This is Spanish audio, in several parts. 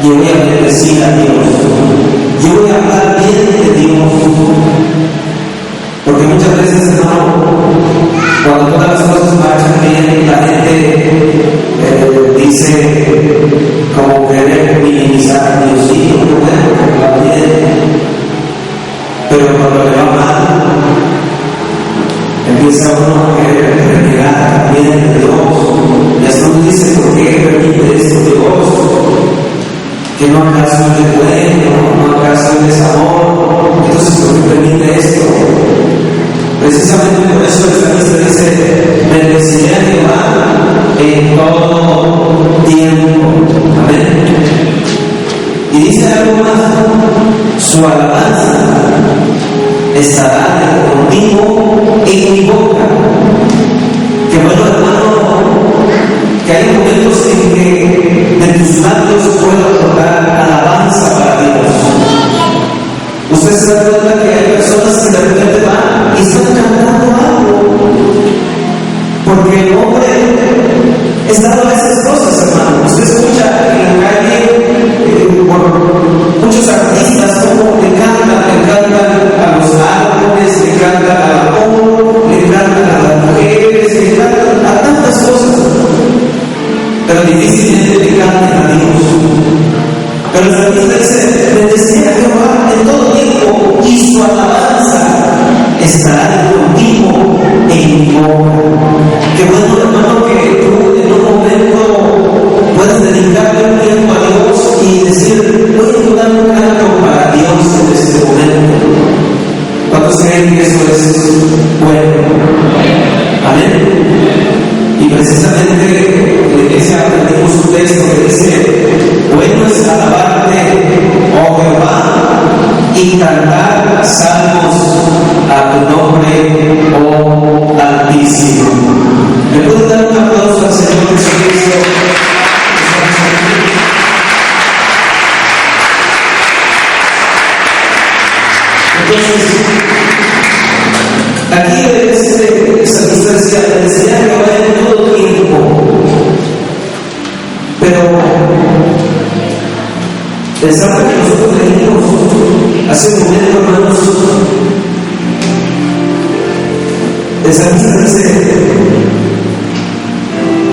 yo voy a bendecir a Dios, yo voy a hablar bien de Dios, veces, hermano, cuando todas las cosas marchan bien, la gente dice como querer minimizar a Dios, sí, bueno, va bien, pero cuando le va mal, empieza uno a querer renegar también de Dios, y hasta uno dice, ¿por qué permite esto Dios? ¿Que no acaso es bueno? ¿No acaso es amor? Entonces, ¿por qué permite esto? Precisamente por eso el salmista dice, bendeciré a Jehová en todo tiempo. Amén. Y dice algo más, su alabanza estará contigo en mi boca. Que bueno, hermano, que hay momentos en que de tus labios puedo tocar alabanza para Dios. Usted se da cuenta que hay personas que de repente van y están cantando algo, porque el hombre es dado a esas cosas, hermano. Usted escucha en la calle por muchos artistas como le cantan a los árboles, le cantan al amor, le cantan a las mujeres, le cantan a tantas cosas, pero difícilmente le cantan a Dios. Pero el salmista dice, bendeciré a Jehová en todo tiempo y su alabanza estará contigo en mi boca. Qué bueno, hermano, que tú en un momento puedes dedicarle un tiempo a Dios y decir, voy a dar un canto para Dios en este momento. ¿Cuántos creen que eso es bueno? Amén. Y precisamente en la iglesia aprendimos un texto que dice, bueno es alabarte, oh Jehová, y cantar salmos a tu nombre, oh Altísimo. ¿Me puede dar un aplauso al Señor Jesucristo? Entonces, aquí salmista decía, bendeciré a Jehová en todo tiempo. Pero pensaba que nosotros leímos hace un momento, hermanos, el salmista dice,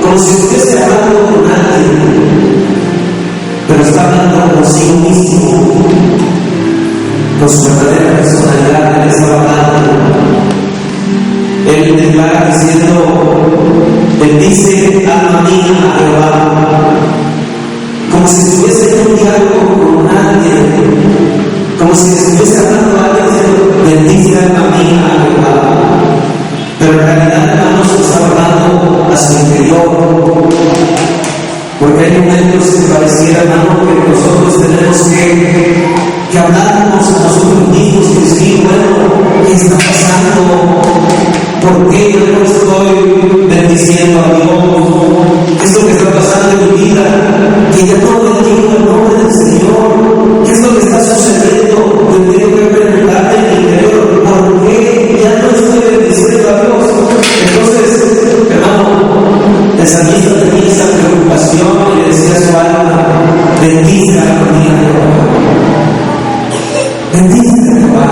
como si estuviese hablando con alguien, pero está hablando consigo mismo, con su verdadera personalidad. Él está hablando. Él declara diciendo, bendice alma mía a Jehová, como si estuviese en un diálogo con alguien, como si estuviese hablando a alguien diciendo, bendice alma mía a Jehová. Pero en realidad, hermanos, está hablando a su interior, porque hay momentos que pareciera, hermano, que nosotros tenemos que hablarnos a nosotros mismos y decir, bueno, ¿qué está pasando? ¿Por qué yo no estoy bendiciendo a Dios? ¿Qué es lo que está pasando en mi vida? Que ya no bendigo el nombre del Señor. ¿Qué es lo que está sucediendo? Yo tengo que preguntarme en mi interior, ¿por qué ya no estoy bendiciendo a Dios? Entonces, hermano, el salmista tenía esa preocupación y le decía a su alma, bendice a la mía Jehová. Bendice a Jehová.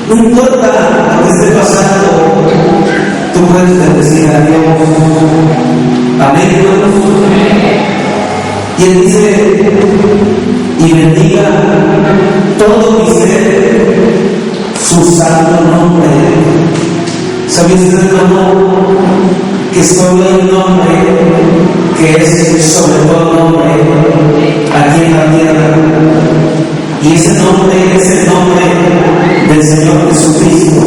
No importa lo que esté pasando, tú puedes bendecir a Dios. Amén, hermanos. Y él dice, y bendiga todo mi ser su santo nombre. ¿Sabía usted, hermano, que solo hay un nombre que es sobre todo nombre aquí en la tierra? Y ese nombre es el nombre del Señor Jesucristo.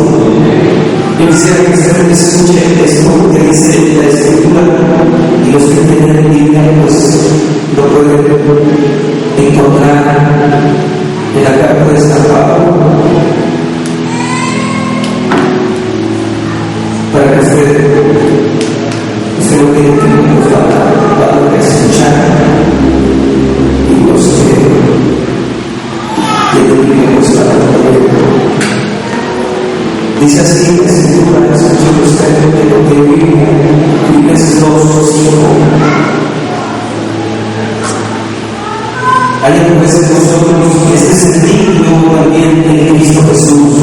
Yo quisiera que usted escuche esto que dice la Escritura, y los que tienen Biblia pues lo pueden encontrar en la carta de San Pablo, para que usted lo tiene que para escuchar, y los que dice así la Escritura, escuchen ustedes de lo que vive Filipenses 2:5. Hay a veces nosotros, este es el digno también en Cristo Jesús.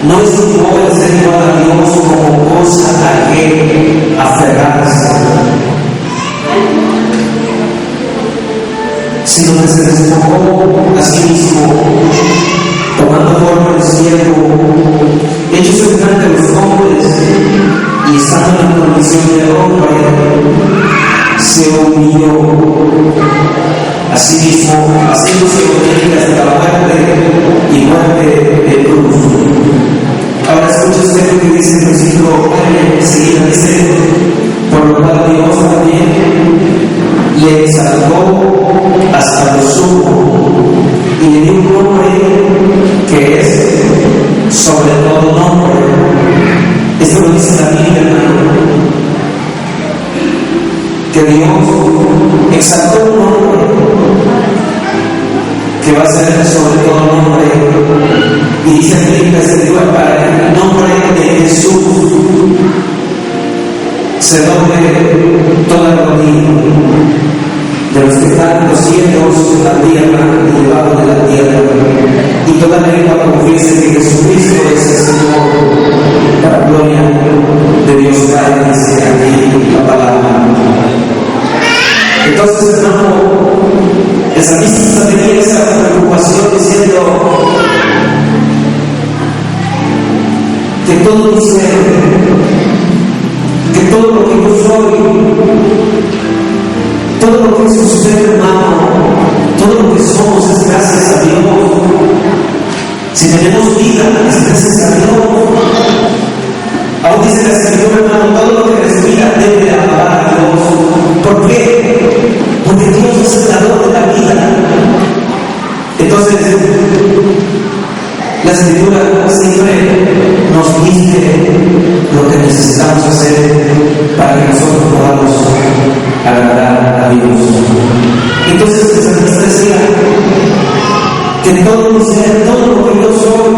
No estimó el ser igual a Dios como cosa a que aferrarse, sino que se despojó a sí mismo, tomando forma de siervo, hecho semejante a los hombres, y estando en condición de hombre, se humilló a sí mismo, haciéndose obediente hasta la muerte y muerte de cruz. Ahora escucha usted lo que dice el versículo enseguida, dice: por lo cual Dios también le exaltó hasta lo sumo y le dio un nombre que es sobre todo nombre. Esto lo dice la Biblia, hermano, que Dios exaltó un nombre que va a ser sobre todo nombre, y dice la Biblia, se dijo para que el nombre de Jesús se doble toda rodilla de los que están en los cielos, en la tierra y debajo de la tierra, y toda lengua confiese que Jesucristo es el Señor, para gloria de Dios Padre, dice aquí la palabra. Entonces, hermano, el salmista tenía esa preocupación diciendo que todo mi ser, que todo lo que yo soy, todo lo que es usted, hermano, todo lo que somos es gracias a Dios. Si tenemos vida, es gracias a Dios. Aún dice la Escritura, hermano, todo lo que respira debe alabar a Dios. ¿Por qué? Porque Dios es el dador de la vida. Entonces, la Escritura siempre nos dice lo que necesitamos hacer para que nosotros podamos agradar a Dios. Entonces el salmista decía que todo mi ser, todo lo que yo soy,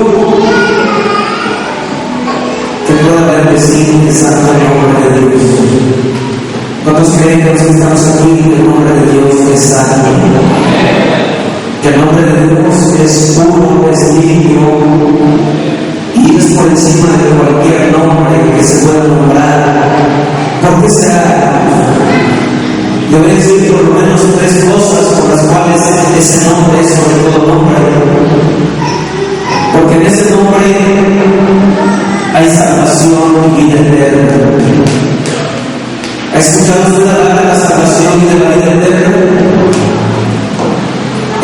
que pueda bendecir el santo nombre de Dios. ¿Cuántos creen que los que estamos aquí, que el nombre de Dios es santo? Que el nombre de Dios es puro, es limpio y es por encima de cualquier nombre que se pueda nombrar. ¿Por qué será? Yo voy a decir por lo menos tres cosas por las cuales ese nombre es sobre todo nombre. Porque en ese nombre hay salvación y vida eterna. ¿Ha escuchado usted hablar de la salvación y de la vida eterna?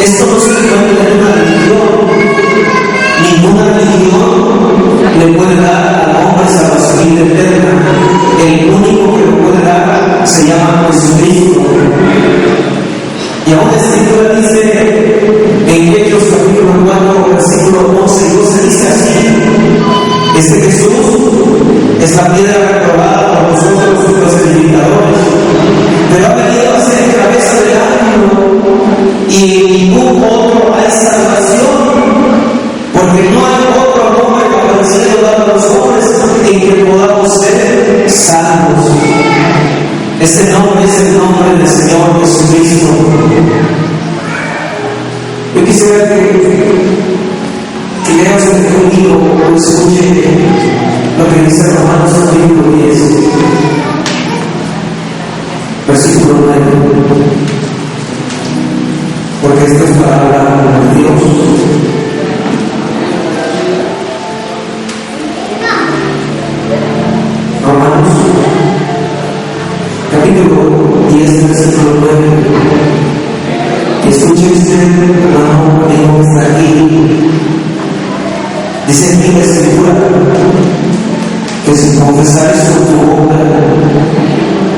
Esto no se encuentra en una religión. Ninguna religión le puede dar al hombre salvación y vida eterna. El único que lo puede dar se llama Jesucristo. Y aún la Escritura dice en Hechos capítulo 4, versículo 11 y 12, dice así: este Jesús es la piedra reprobada por nosotros los edificadores, pero ha venido a ser cabeza del ángulo, y en ningún otro hay salvación, porque no hay otro nombre bajo el cielo dado a los hombres en que podamos ser salvos. Este nombre es el nombre del Señor Jesucristo. Yo quisiera que leas conmigo o escuche lo que dice Romanos capítulo 10, versículo 9. Porque esta es palabra de Dios. Romanos capítulo 10, versículo 9. Escuche usted, hermano, amigo que está aquí. Dice aquí la Escritura que si confesares con tu boca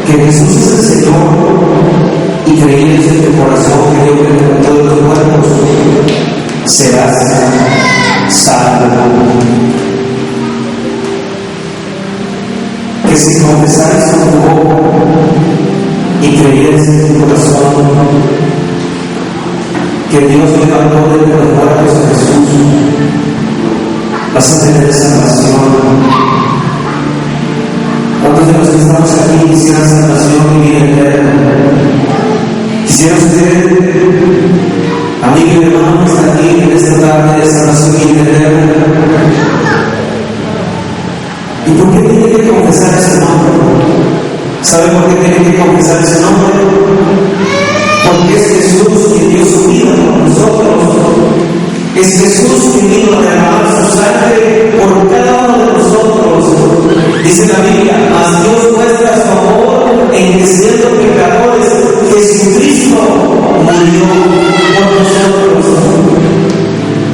que Jesús es el Señor y creyeres en tu corazón que Dios levantó de los muertos, serás salvo. Que si confesares con tu boca y creyeres en tu corazón que Dios levantó de los muertos a Jesús, vas a tener salvación. ¿Cuántos de los que estamos aquí quisieran salvación y vida eterna? ¿Quisiera usted, amigo y hermano que está aquí en esta tarde, de salvación y vida eterna? que confesar ese nombre, porque es Jesús quien dio su vida por nosotros. Es Jesús quien vino a derramar su sangre por cada uno de nosotros. Dice la Biblia, mas Dios muestra su amor en que siendo pecadores, Jesucristo murió por nosotros.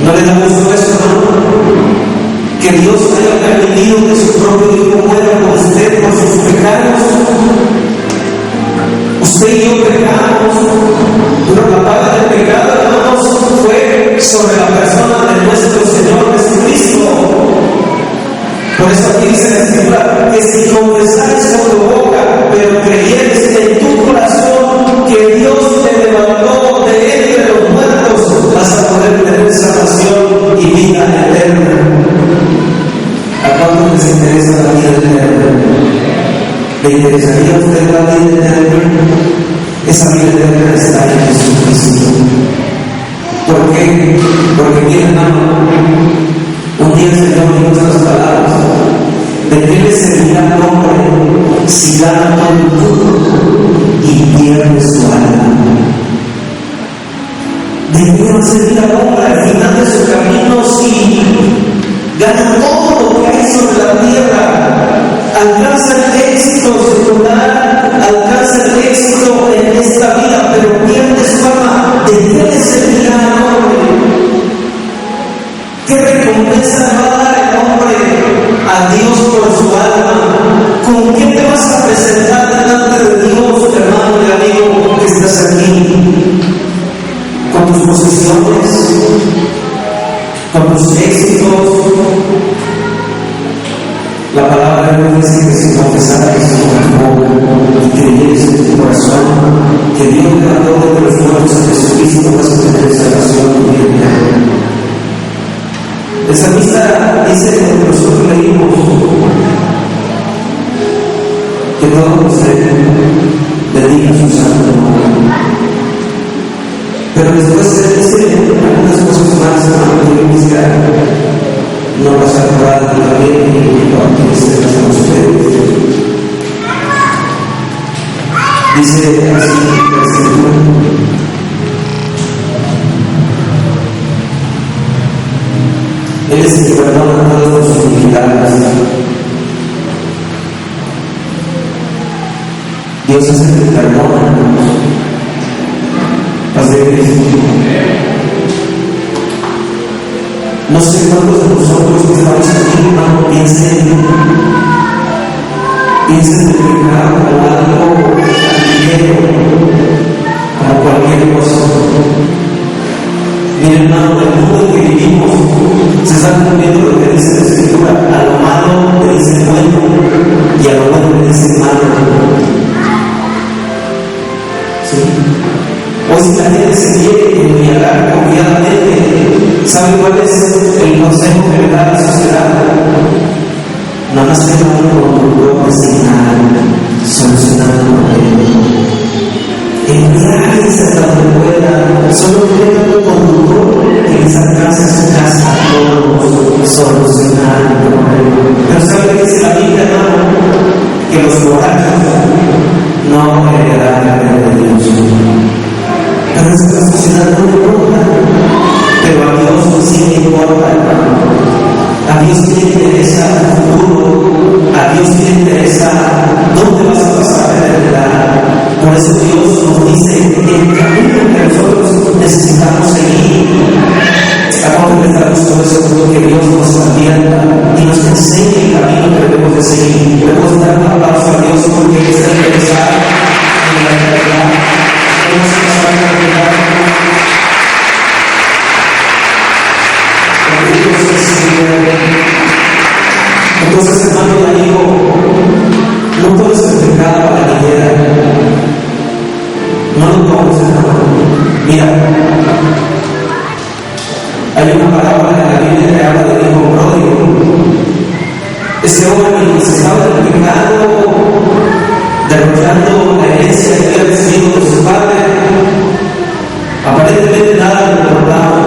¿No le da gusto eso, no? Que Dios haya permitido que su propio Hijo muera por usted, por sus pecados. Usted y yo pecamos, pero la paga del pecado, hermanos, fue sobre la persona de nuestro Señor Jesucristo. Por eso aquí dice la Escritura que si confesares con tu boca, pero creyeres en tu corazón que Dios te levantó de entre los muertos, vas a poder tener salvación y vida eterna. ¿A cuántos les interesa la vida eterna? ¿Le interesaría a usted la vida eterna? Esa vida eterna está en Jesucristo. ¿Por qué? Porque mi hermano, un día el Señor dijo estas palabras: ¿de qué le servirá al hombre si gana todo el mundo y pierde su alma? ¿De qué va a servir al hombre al final de su camino si gana todo lo que hay sobre la tierra? Alcanza el éxito secular, alcanza el éxito en esta vida, pero pierde su alma. ¿De qué le servirá al hombre? ¿Qué recompensa va a dar el hombre a Dios por su alma? ¿Con qué te vas a presentar delante de Dios, hermano y amigo que estás aquí? ¿Con tus posesiones? ¿Con tus éxitos? La palabra de Dios dice que si confesares con tu boca y creyeres en tu corazón que Dios levantó de los muertos a Jesucristo, vas a tener salvación y vida eterna. El salmista dice que nosotros leímos que todo usted dedica su santo nombre. Pero después se dice algunas cosas más, hermano, que yo quisiera no pasar por alto también y compartirse con ustedes. Dice así la Escritura: Él es el que perdona todas tus iniquidades. Dios es el que perdona. No sé cuántos de nosotros que estamos aquí, hermano, piensen en el pecado como algo ligero, como cualquier cosa. Miren, hermano, el mundo en que vivimos se está cumpliendo lo que dice la Escritura: a lo malo le dicen bueno y a lo bueno le dicen malo. ¿Sí? Hoy si la gente se quiere embriagar confiadamente, ¿sabe cuál es el consejo que le da la sociedad? Nada más tenga uno conductor resignado, solucionando el problema. Embriáguense hasta donde pueda, solo tenga un conductor que les alcance a su casa a todos, solucionar el problema. Pero ¿sabe qué dice la Biblia, hermano? Que los borrachos no heredarán la gloria de Dios. A nuestra sociedad no le importa, pero a Dios sí le importa, hermano. A Dios le interesa el futuro, a Dios le interesa dónde vas a pasar la eternidad. Por eso Dios nos dice el camino que nosotros necesitamos seguir. Acabo de estar todo eso, que Dios nos advierta y nos enseñe el camino que debemos de seguir. Debemos dar un aplauso a Dios porque Él está interesado en la eternidad. Entonces, hermano y amigo, no puedes pecar a la ligera. No lo tomes, hermano. Mira, hay una parábola en la Biblia que habla del hijo pródigo. Ese hombre que se estaba en el pecado, derrochando la herencia que había recibido de su padre, aparentemente nada le importaba.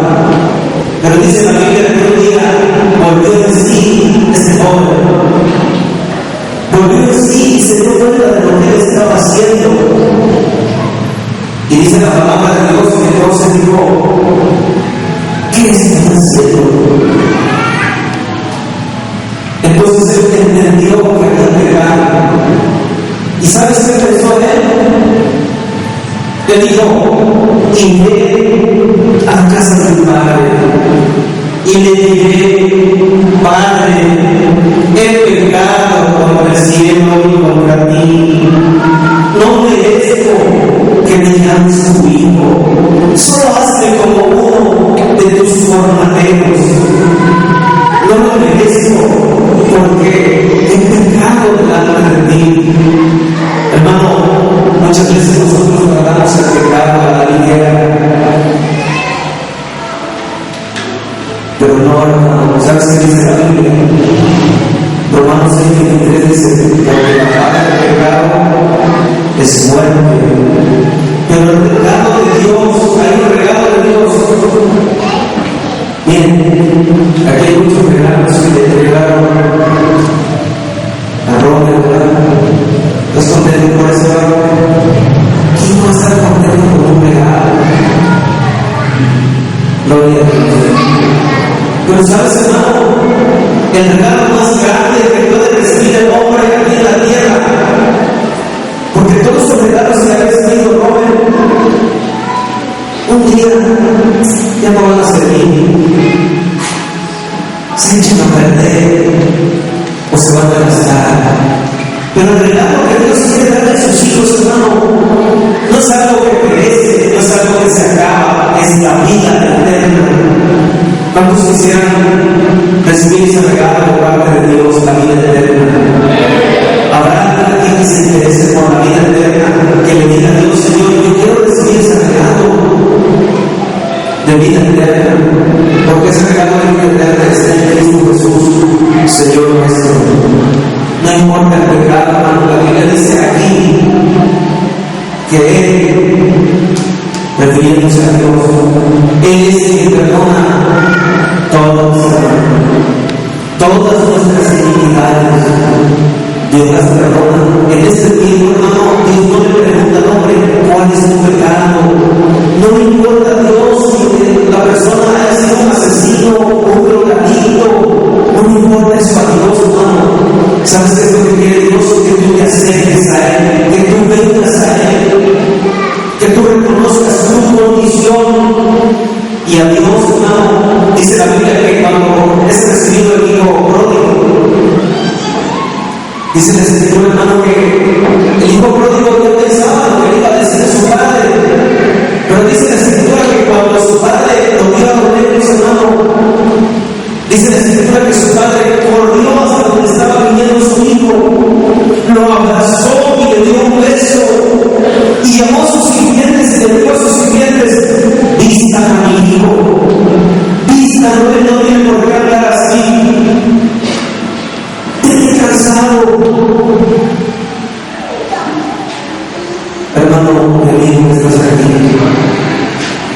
Pero dice la Biblia que un día volvió en sí este joven. Volvió en sí y se dio cuenta de lo que él estaba haciendo. Entonces él entendió que había pecado. ¿Y sabes qué pensó él? Él dijo: iré a la casa de mi padre y le diré: Padre, he pecado contra el cielo y contra ti. No merezco que me llames tu hijo. Solo hazme como uno de tus jornaleros. No lo merezco porque he pecado delante de ti. Hermano, muchas veces nosotros tratamos el pecado a la ligera. Pero no, hermano, ¿sabes qué dice la Biblia? Romanos 6:23 dice: porque la paga del pecado es muerte, pero el regalo de Dios, hay un regalo de Dios. Bien, aquí hay muchos regalos que le entregaron a Robert, ¿verdad? ¿Estás contento por eso? ¿Quién no va a estar contento por un regalo? Gloria a Dios. Pero sabes, hermano, el regalo más grande que puede recibir el hombre aquí en la tierra, porque todos los regalos que ha recibido Robert, un día ya no van a servir, se echan a perder o se van a gastar. Pero el regalo que Dios quiere darle a sus hijos, hermano, no es algo que perece, no es algo que se acaba, es la vida eterna. ¿Cuántos quisieran recibir ese regalo por parte de Dios, la vida eterna? ¿Habrá alguien que se interese por la vida eterna, que le diga a Dios: Señor, yo quiero recibir ese regalo de vida eterna? Porque ese regalo de vida eterna está en Cristo Jesús, Señor nuestro. No importa el pecado, hermano, la Biblia dice aquí que Él, refiriéndose a Dios, Él es el que perdona todas nuestras iniquidades. Dios las perdona. En este tiempo, hermano, Dios no le pregunta al hombre: ¿cuál es tu pecado? No le importa a Dios si la persona haya sido un asesino, un drogadicto. No le importa eso a Dios, hermano. ¿Sabes qué es lo que quiere Dios? Que tú te acerques a Él, que tú vengas a Él, que tú reconozcas tu condición. Y a Dios, hermano, dice la Biblia que cuando es recibido el hijo pródigo, dice la Escritura, hermano, que el hijo pródigo no pensaba lo que le iba a decir a su padre. Pero dice la Escritura que cuando su padre lo vio a lo lejos, hermano, dice la Escritura que su padre corrió hasta donde estaba viniendo su hijo, lo abrazó y le dio un beso, y llamó a sus sirvientes y le dijo a sus sirvientes: vistan a mi hijo, vístanlo, él no tiene por qué hablar así, tiene cansado. Hermano, mi amigo, estás aquí,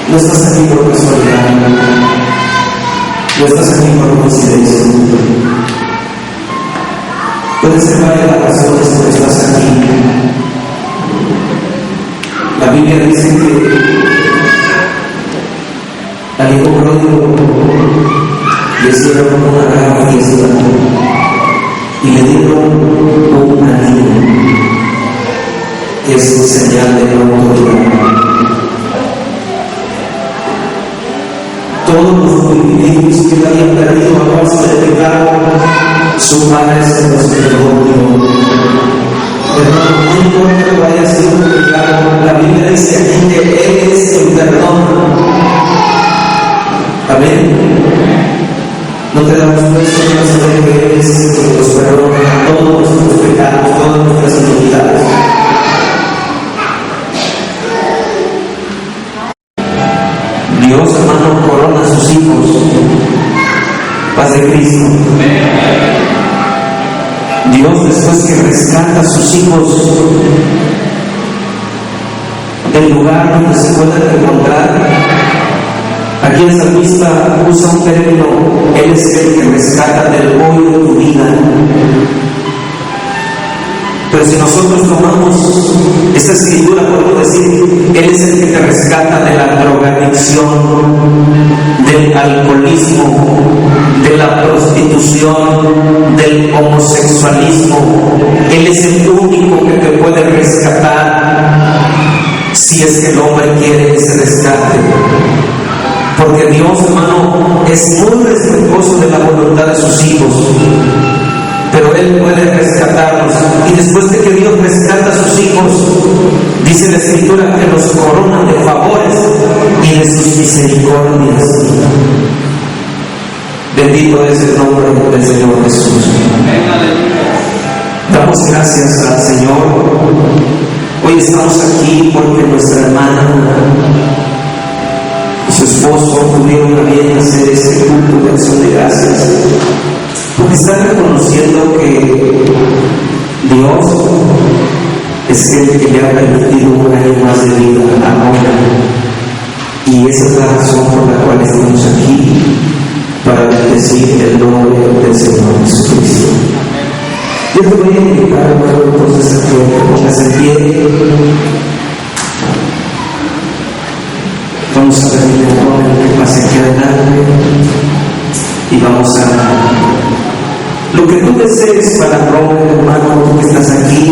no estás aquí por casualidad, no estás aquí por coincidencia. Puede ser varias las razones por que estás aquí. La Biblia dice que al hijo pródigo le hicieron una gran fiesta y le dieron un anillo que es señal de autoridad. Todos los privilegios que él había perdido a causa del pecado, su padre se los perdonó. Hermano, no importa que vaya sido un pecado, la Biblia dice aquí que Él es el perdón. Amén. No te damos puesto para saber que Él es el que nos perdona todos nuestros pecados, todas nuestras iniquidades. Dios, hermano, corona a sus hijos. Paz de Cristo. Dios, después que rescata a sus hijos del lugar donde se pueden encontrar, aquí el salmista usa un término: Él es el que rescata del hoyo de tu vida. Pero si nosotros tomamos esta escritura, podemos decir: Él es el que te rescata de la drogadicción, del alcoholismo, de la prostitución, del homosexualismo. Él es el único que te puede rescatar, si es que el hombre quiere que se rescate. Porque Dios, hermano, es muy respetuoso de la voluntad de sus hijos, pero Él puede rescatarlos. Y después de que Dios rescata a sus hijos, dice la Escritura que los corona de favores y de sus misericordias. Bendito es el nombre del Señor Jesús. Damos gracias al Señor. Hoy estamos aquí porque nuestra hermana y su esposo tuvieron a bien hacer este culto de acción de gracias, porque están reconociendo que Dios es el que le ha permitido un año más de vida ahora, y esa es la razón por la cual estamos aquí, para bendecir el nombre del Señor Jesucristo. Yo te voy a invitar, hermano, entonces a que te pongas en pie. Vamos a pedirle al joven que pase aquí adelante y vamos a... Lo que tú desees para Robert, hermano, tú que estás aquí,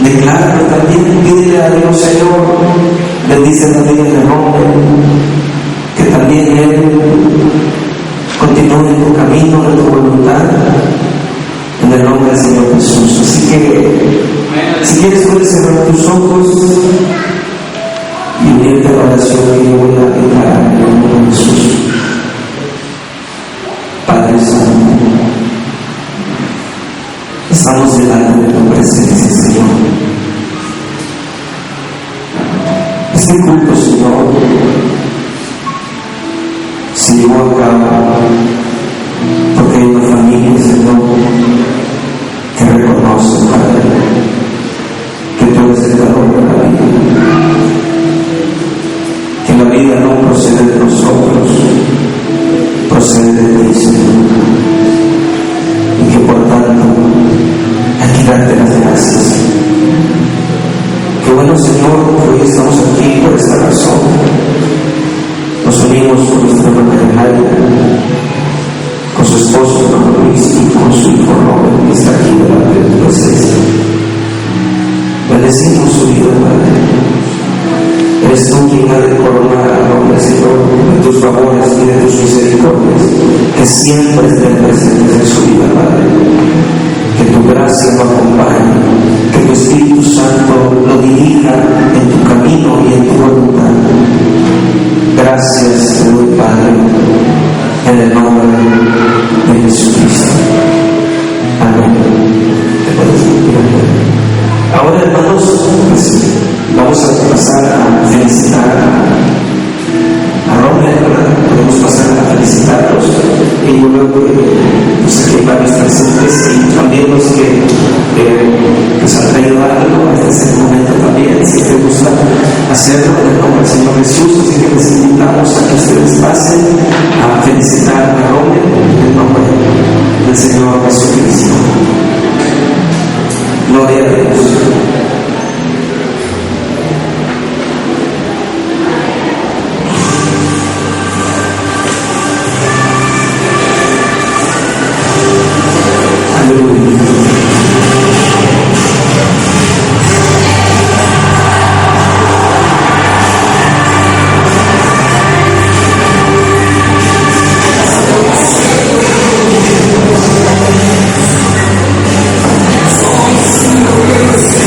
decláralo también, pídele a Dios, Señor, bendice la vida de Robert, que también Él continúe en tu camino, en tu voluntad, en el nombre del Señor Jesús. Así que, si quieres, puedes cerrar tus ojos y unirte a la oración que yo voy a declarar en el nombre de Jesús. Padre Santo, estamos delante de tu presencia, Señor. Este culto, Señor, se llevó a cabo porque hay una familia, Señor, que reconoce, Padre, que tú eres el dador de la vida, que la vida no procede de nosotros, procede de ti, Señor, y que por tanto hay que darte las gracias. Que bueno, Señor, que hoy estamos aquí por esta razón. Nos unimos con nuestra hermana Jaira, con su esposo, hermano Luis, y con su hijo Robert, que está aquí delante de tu presencia. Bendecimos su vida, Padre. Eres tú quien ha de coronar al hombre, Señor, de tus favores y de tus misericordias, que siempre estén presentes en su vida, Padre. Que tu gracia lo acompañe, que tu Espíritu Santo lo dirija en tu camino y en tu voluntad. Gracias te doy, Padre, en el nombre de Jesucristo. Amén. Ahora, hermanos, pues, vamos a pasar a felicitar a Robert, ¿verdad? Podemos pasar a felicitarlos, y luego pues aquí hay varios presentes y también los que pues han traído algo. Este es el momento también, si te gusta hacerlo en el nombre del Señor Jesús. Así que les invitamos a que ustedes pasen a felicitar a Robert en el nombre del Señor Jesucristo. Gloria a Dios. Yes.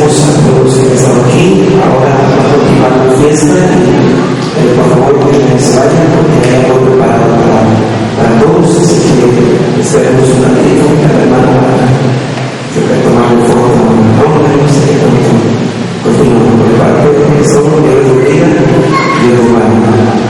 agradecemos a todos que han estado aquí. Ahora vamos a continuar la fiesta y por favor que se vayan porque hay algo preparado para todos. Así que esperemos un ratito que cada hermano va a tomar el foco con el nombre, no sé qué tanto. Continuamos por parte de eso, Dios los bendiga, Dios los guarde.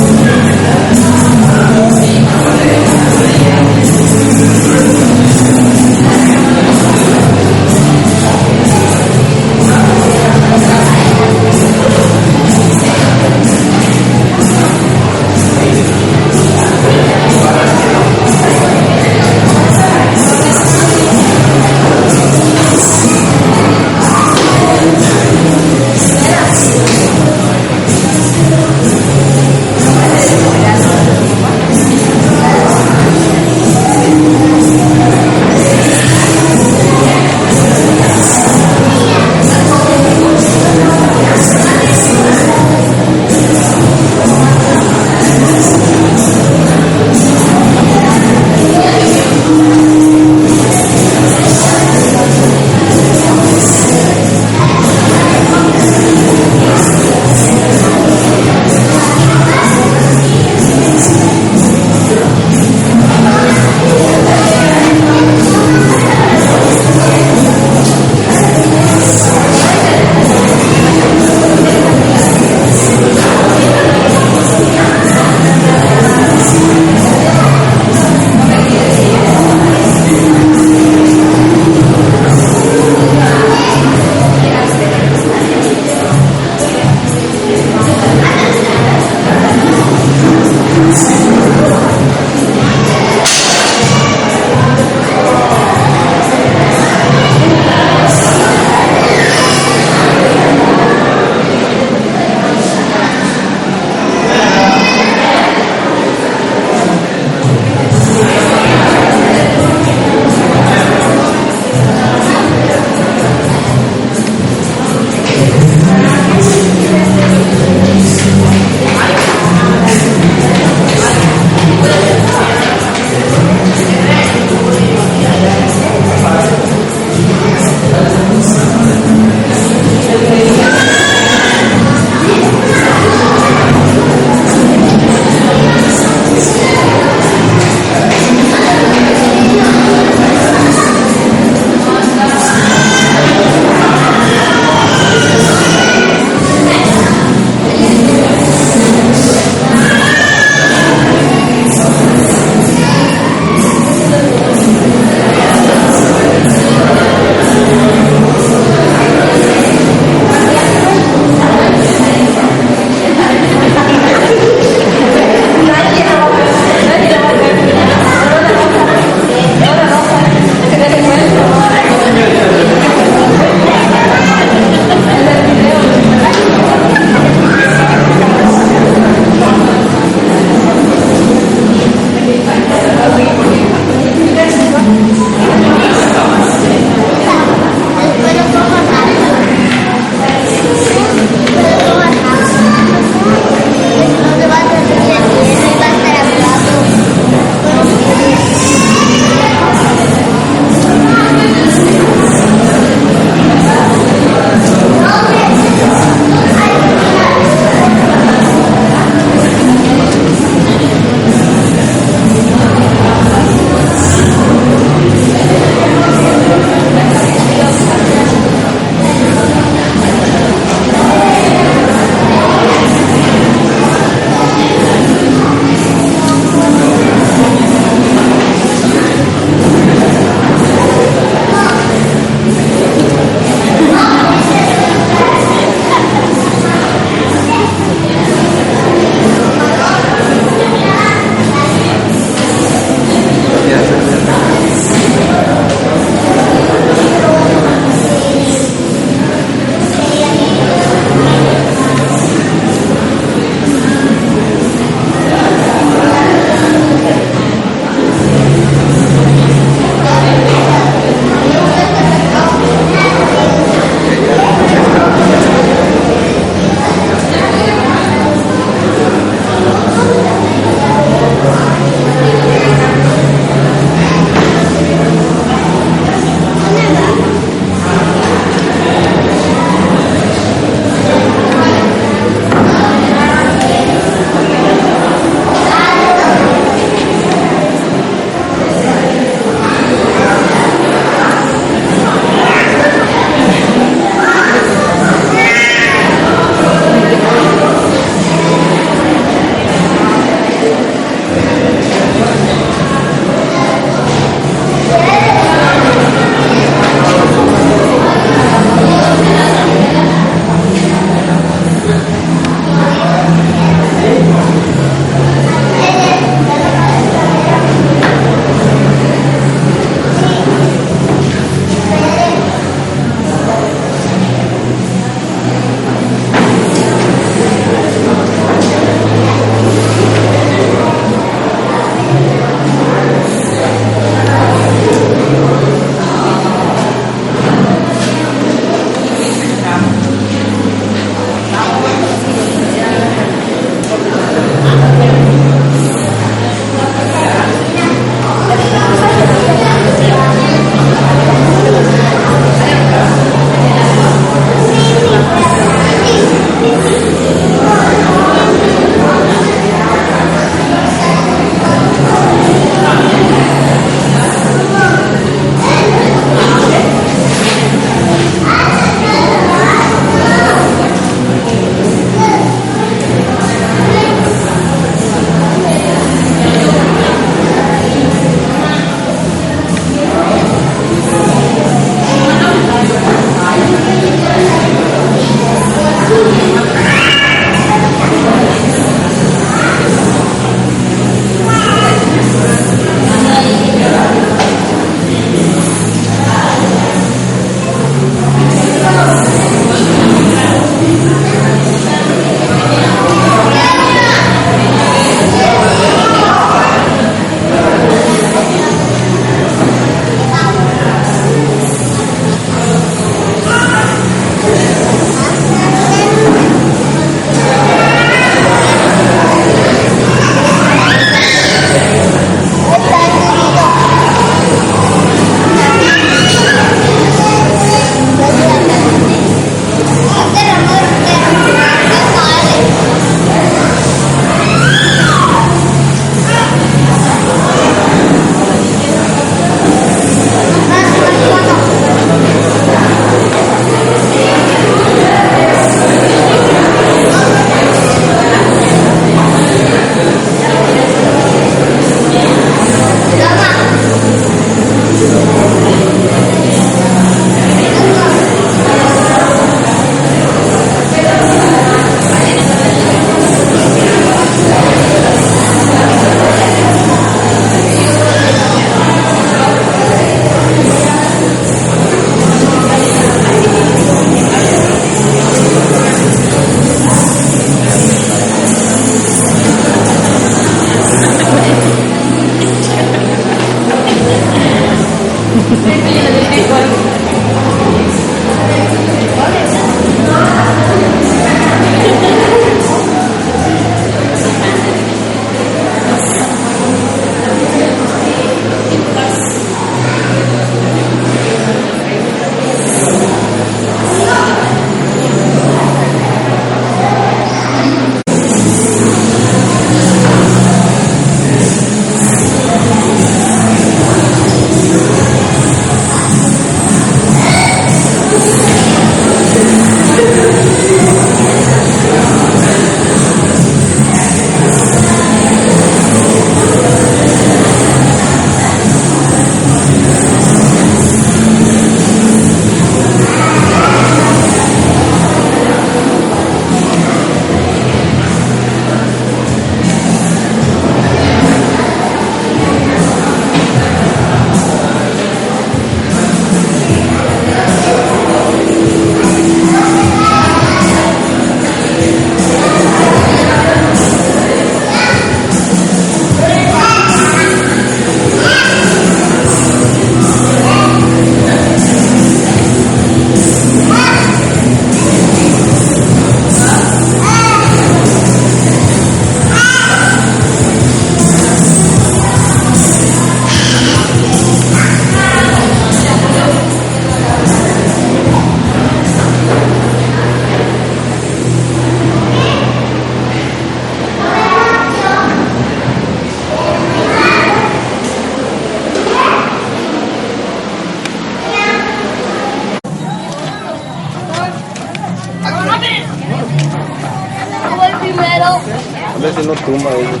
si no tumba ellos.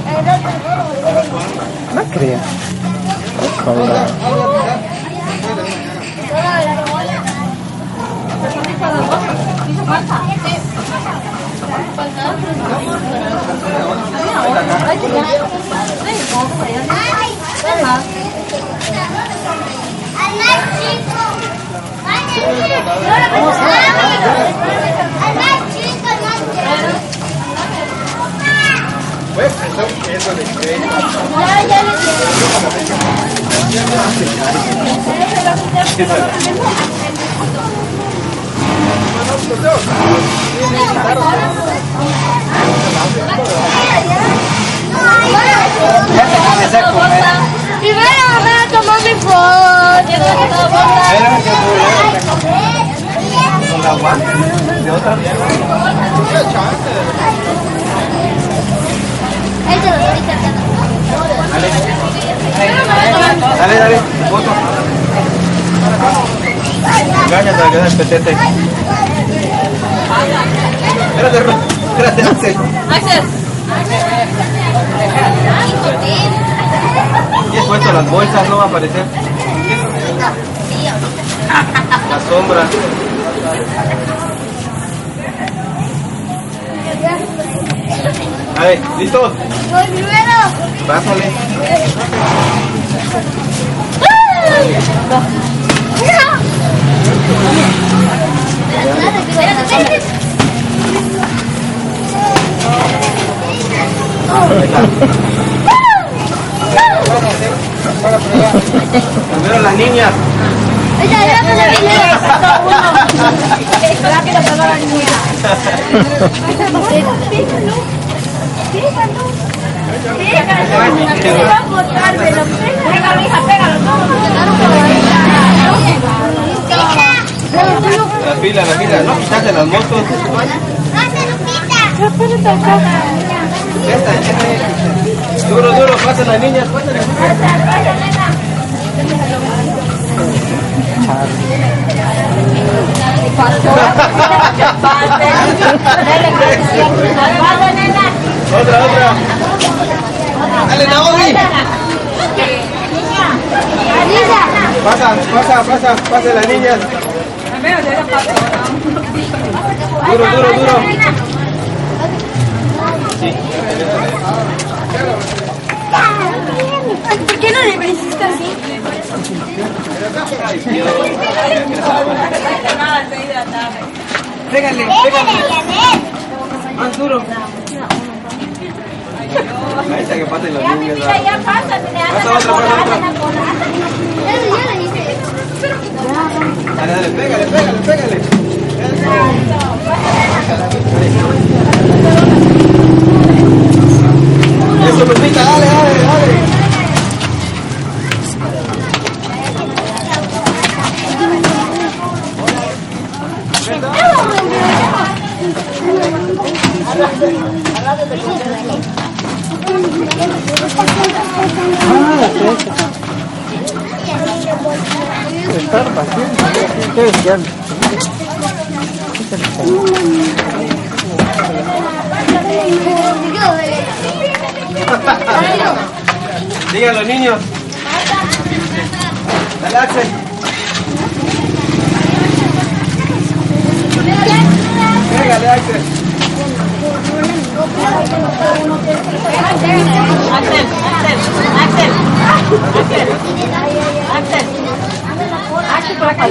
No creo. Ojalá. Pues eso le cree. Primero me voy a tomar mi foto. ¿Con la guante? ¿De otra? Dale, foto. Engáñate a quedar el petete. Espérate, Axel. Y he puesto las bolsas, no va a aparecer. La sombra. A ver, ¿listos? Voy primero. Pásale. Primero las niñas. La fila, no quitaste las motos. Duro, pasen las niñas, Otra. Dale, Naomi. Pasa las niñas. Duro. Sí. ¿Por qué no le hiciste así? Pégale. Más duro. Ahí está que pasen las niñas. Pasa otra. Dale, pégale. Eso, Lupita, dale. Estar paciente. Digan los niños. Dale, Axel. Pégale, Axel. Axel, por acá.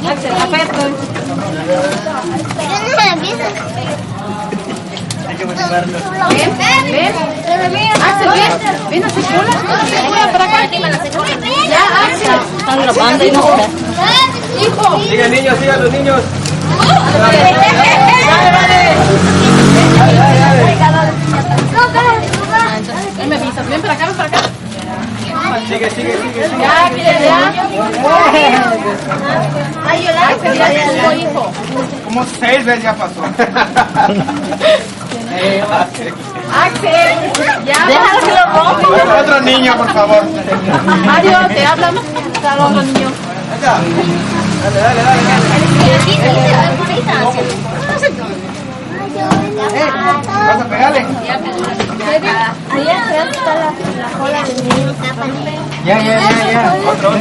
Axel, aperto. Ven. Axel, ven a Secula para acá. Ya, Axel. Están grabando y no está. Sigan niños, sigan los niños. Dale. Me avisas, ven para acá. Sigue. Ya. Ay, Yolanda, ya tuvo hijo. Como 6 veces ya pasó. Axel, ya. Déjalo que lo rompa. Otro niño, por favor. Mario, te hablan. Está otro niño. está. Dale. ¿Vas a pegarle? Ahí atrás está la cola del niño. Ya. Otro.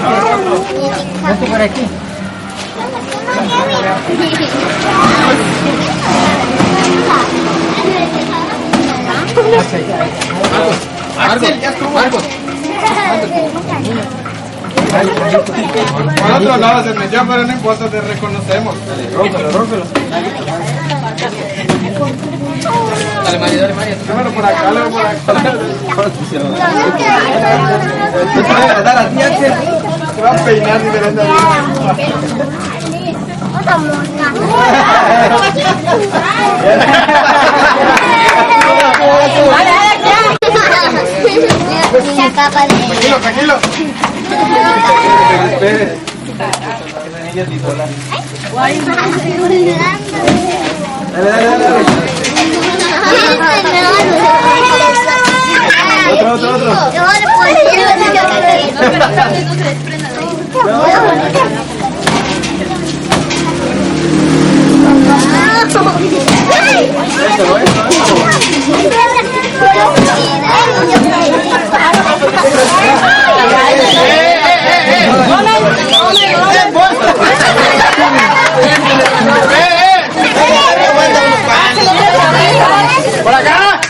Vente por aquí. Marcos, ya estuvo. Marcos. Por otro lado se metió, pero no importa, te reconocemos. Rómpelo. Dale, Mario. Luego por acá. Dale a ti, Axel. Se va a peinar diferente. Tranquilo. Espere. Esa niña es bipolar. Dale. Otro. Por acá.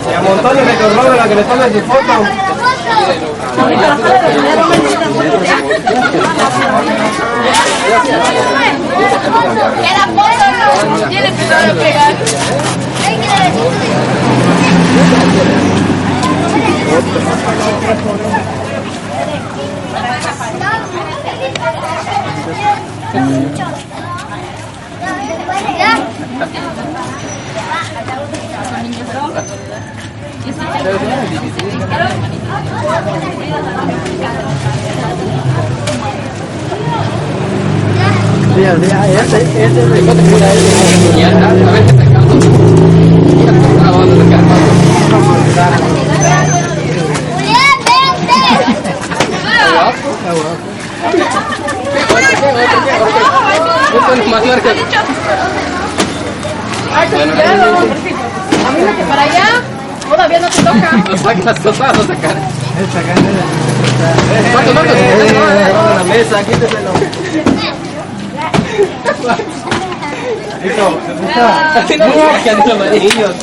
Y a montones de corrón de la que le tomen su foto. Tiene que pegar. Para allá, todavía no te toca. No saques las cosas, no sacar. Marcos. La mesa, quíteselo. Listo, se gusta. Que han amarillos.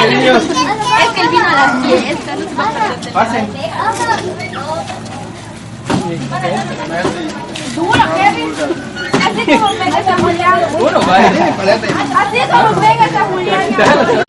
Niños, Es que él vino a las fiestas. pasen. Duro, Kevin. Así como Vega está Julián. Uno, vale. Así como Vega está Julián.